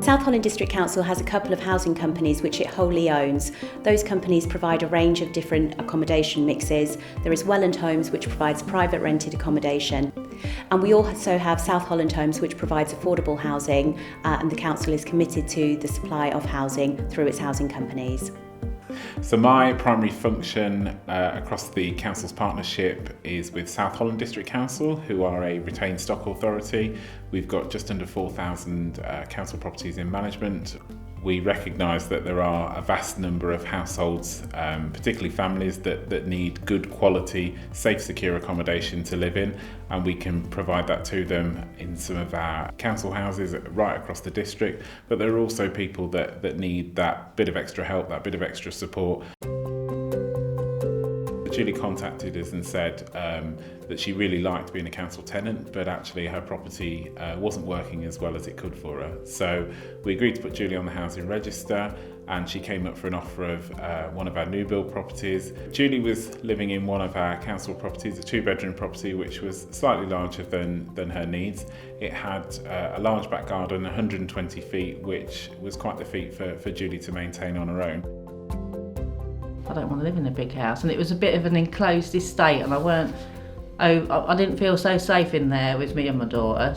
South Holland District Council has a couple of housing companies which it wholly owns. Those companies provide a range of different accommodation mixes. There is Welland Homes, which provides private rented accommodation. And we also have South Holland Homes, which provides affordable housing, and the council is committed to the supply of housing through its housing companies. So my primary function across the council's partnership is with South Holland District Council, who are a retained stock authority. We've got just under 4,000 council properties in management. We recognise that there are a vast number of households, particularly families, that need good quality, safe, secure accommodation to live in, and we can provide that to them in some of our council houses right across the district. But there are also people that need that bit of extra help, that bit of extra support. Julie contacted us and said that she really liked being a council tenant, but actually her property wasn't working as well as it could for her. So we agreed to put Julie on the housing register, and she came up for an offer of one of our new build properties. Julie was living in one of our council properties, a 2-bedroom property, which was slightly larger than her needs. It had a large back garden, 120 feet, which was quite the feat for Julie to maintain on her own. I don't want to live in a big house, and it was a bit of an enclosed estate, and I didn't feel so safe in there with me and my daughter.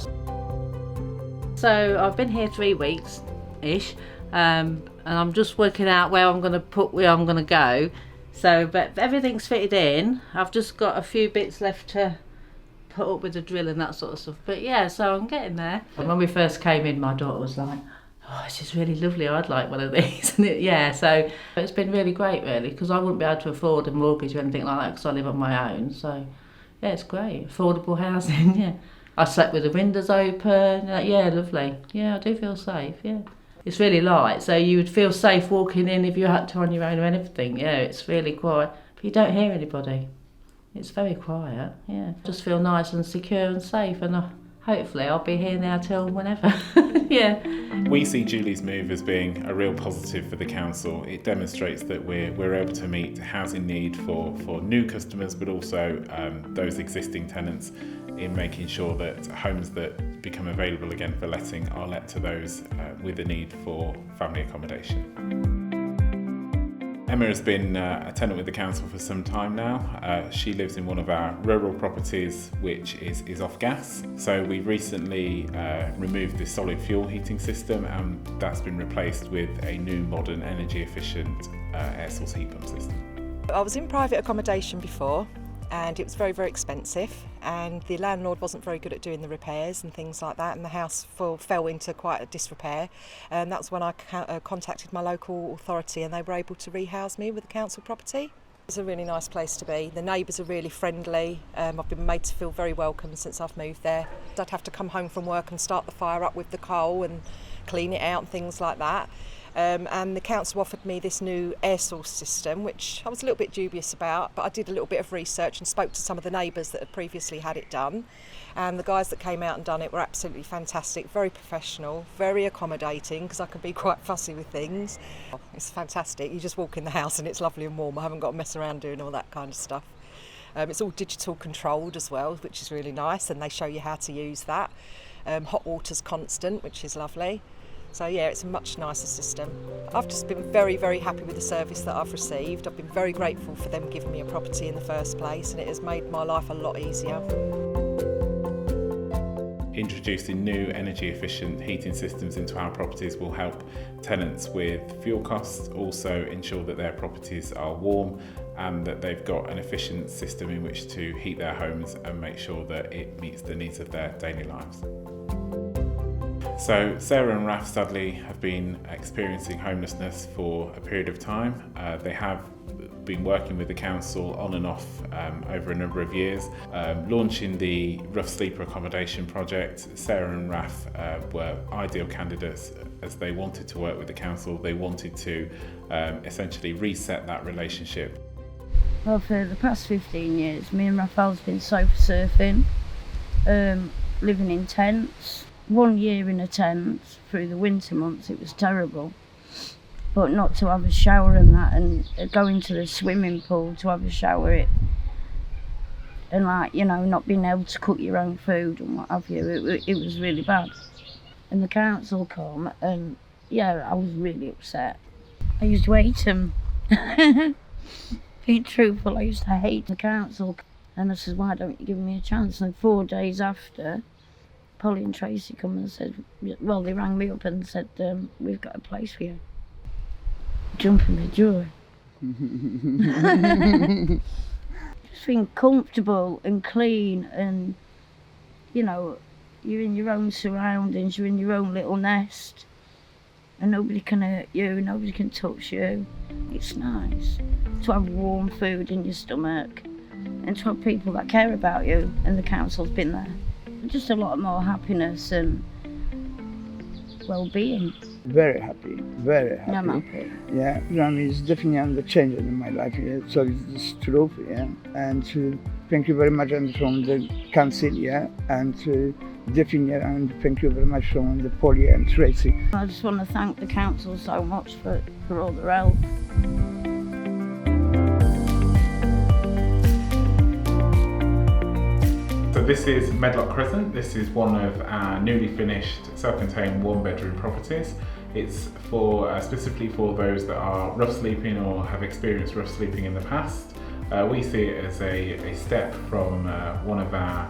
So I've been here 3 weeks-ish, and I'm just working out where I'm going to go. So, but everything's fitted in. I've just got a few bits left to put up with the drill and that sort of stuff. But yeah, so I'm getting there. When we first came in, my daughter was like, "Oh, this is really lovely, I'd like one of these." And so it's been really great, really, because I wouldn't be able to afford a mortgage or anything like that because I live on my own. So yeah, it's great. Affordable housing, yeah. I slept with the windows open. Yeah, lovely. Yeah, I do feel safe, yeah. It's really light, so you would feel safe walking in if you had to on your own or anything. Yeah, it's really quiet, but you don't hear anybody. It's very quiet, yeah. Just feel nice and secure and safe, and hopefully I'll be here now till whenever. Yeah. We see Julie's move as being a real positive for the council. It demonstrates that we're able to meet housing need for new customers, but also those existing tenants, in making sure that homes that become available again for letting are let to those with a need for family accommodation. Emma has been a tenant with the council for some time now. She lives in one of our rural properties, which is off gas. So we recently removed the solid fuel heating system, and that's been replaced with a new modern energy efficient air source heat pump system. I was in private accommodation before, and it was very, very expensive, and the landlord wasn't very good at doing the repairs and things like that, and the house fell into quite a disrepair, and that's when I contacted my local authority, and they were able to rehouse me with a council property. It's a really nice place to be. The neighbours are really friendly. I've been made to feel very welcome since I've moved there. I'd have to come home from work and start the fire up with the coal and clean it out and things like that. And the council offered me this new air source system, which I was a little bit dubious about, but I did a little bit of research and spoke to some of the neighbours that had previously had it done. And the guys that came out and done it were absolutely fantastic, very professional, very accommodating, because I can be quite fussy with things. It's fantastic. You just walk in the house and it's lovely and warm. I haven't got to mess around doing all that kind of stuff. It's all digital controlled as well, which is really nice, and they show you how to use that. Hot water's constant, which is lovely. So yeah, it's a much nicer system. I've just been very, very happy with the service that I've received. I've been very grateful for them giving me a property in the first place, and it has made my life a lot easier. Introducing new energy efficient heating systems into our properties will help tenants with fuel costs, also ensure that their properties are warm and that they've got an efficient system in which to heat their homes and make sure that it meets the needs of their daily lives. So Sarah and Raf sadly have been experiencing homelessness for a period of time. They have been working with the council on and off over a number of years, launching the Rough Sleeper Accommodation project. Sarah and Raf were ideal candidates as they wanted to work with the council. They wanted to essentially reset that relationship. Well, for the past 15 years, me and Raphael's been sofa surfing, living in tents. 1 year in a tent through the winter months, it was terrible. But not to have a shower and that, and go into the swimming pool to have a shower, and not being able to cook your own food and what have you, it was really bad. And the council come, and yeah, I was really upset. I used to hate them. Being truthful, I used to hate the council. And I said, why don't you give me a chance? And 4 days after, Polly and Tracy come and said, well, they rang me up and said, we've got a place for you. Jumping with joy. Just feeling comfortable and clean, and, you know, you're in your own surroundings, you're in your own little nest, and nobody can hurt you, nobody can touch you. It's nice to have warm food in your stomach and to have people that care about you, and the council's been there. Just a lot more happiness and well-being. Very happy, very happy. I'm happy. Yeah, it's definitely the change in my life. Yeah. So it's true, yeah. And thank you very much, and from the council, yeah, and definitely, and thank you very much from the Polly and Tracy. I just want to thank the council so much for all their help. So this is Medlock Crescent. This is one of our newly finished self-contained one-bedroom properties. It's for specifically for those that are rough sleeping or have experienced rough sleeping in the past. We see it as a step from one of our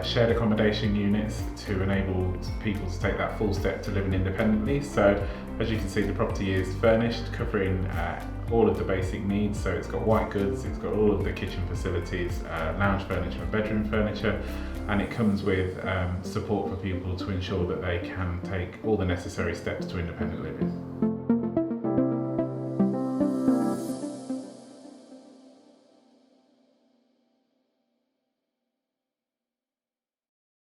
shared accommodation units to enable people to take that full step to living independently. So as you can see, the property is furnished, covering all of the basic needs. So it's got white goods, it's got all of the kitchen facilities, lounge furniture and bedroom furniture, and it comes with support for people to ensure that they can take all the necessary steps to independent living.